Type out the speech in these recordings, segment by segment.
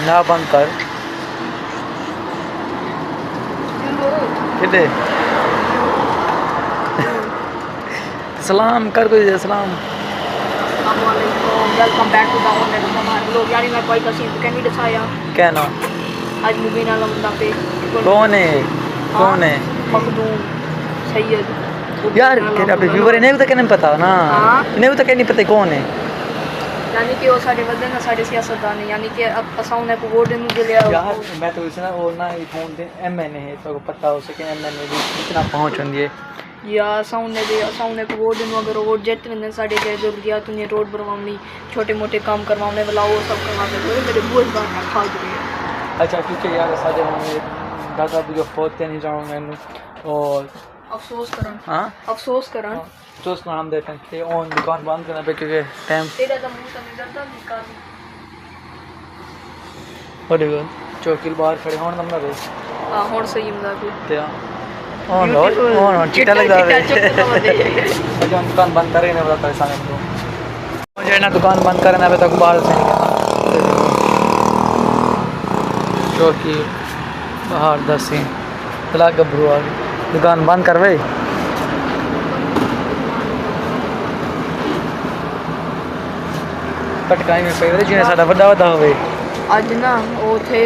ना बंद कर किधे सलाम कर कोई सलाम। Welcome back to the online हमारे लोग यानी मैं कोई का सीन कैन नहीं दिखाया क्या ना आज मुबीना लमदा पे कौन है कौन है मखदूम सैयद यार तेरा पे व्यूअर इन्हें तो कहने पता ना हाँ। इन्हें तो कहने पता कौन है यानी कि वो साडे वदे ना साडे सियासतदान है यानी कि अब असा उन्हें को वोट देने के लिए यार मैं तो इसना वो ना फोन दे एमएनए है तो पता हो सके एमएनए भी कितना पहुंच होंदी है या असा उन्हें को वोट देने अगर वोट जीत लेने साडे के जरूरियात उन्हें रोड बनवानी छोटे मोटे काम करवाने वाला वो सब करवा दे मेरे बुआ बात ना खा दे। अच्छा क्योंकि यार साडे में दादा भी जो फोते नहीं जाऊं मैंने और अफसोस करन हां अफसोस करन तो नाम देते हैं कि ऑन दुकान बंद करना पे क्योंकि टाइम तेरा तो मुंह से डरता निकाल हो गया चौकील बाहर खड़े होने नंबर है हां और सही मजाक ते ऑन चिट्टा लग जावे अच्छा दुकान बंद करे ना बता सामने को मुझे ना दुकान बंद करना है तक बाहर से चौकी बाहर दसी तला गबरू आ दुकान बंद करवे पटकाई में पे जिने साडा बड़ा वदा होवे आज ना वो थे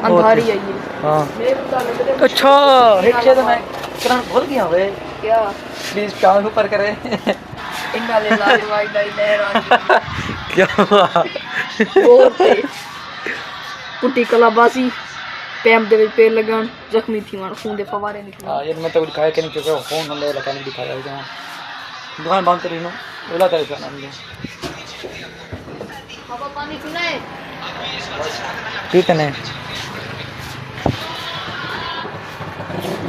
अंधारी आई है हां मेरे बता लग रहा अच्छा हिट तो मैं करन भूल गया होवे क्या प्लीज कान ऊपर करे इन्ना ले ला वाई लाई लहर आ क्या हुआ बहुत पुटी कलाबासी पैम दे पे लगन जख्मी थी मार खून दे फवारे निकले हां यार मैं तो दिखाया कि नहीं क्योंकि फोन हम ले लगा नहीं दिखाया जहां दुकान बंद करी नो बोला तेरे से नाम पापा पानी पीना है कितने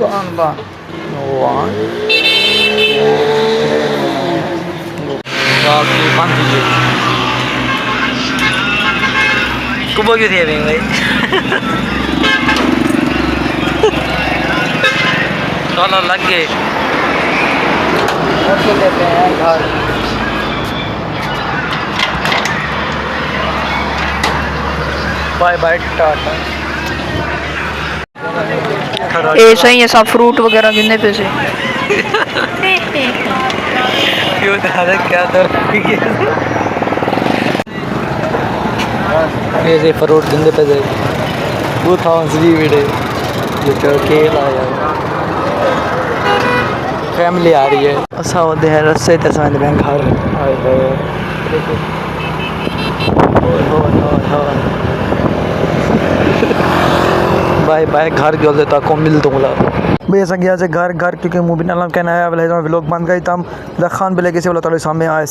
कौन बा वन बाकी बंद कीजिए कुबो क्यों थे भाई चलो लग गए और तो लेते हैं घर बाय बाय टाटा ऐसा ही ऐसा फ्रूट वगैरह गिनने पे से क्यों दादा क्या तो ऐसे फ्रूट गिनने पे से 2003 वीडियो ये तो केला यार फैमिली आ रही है ऐसा होते हैं रस्ते तस्वीर बैंक घर आए बाय बाय घर गयो देता को मिल दूंगा भैया संग से घर घर क्योंकि मूवी नाम कहना है व्लॉग बन गई तम खान बिले किसी बोला सामने आए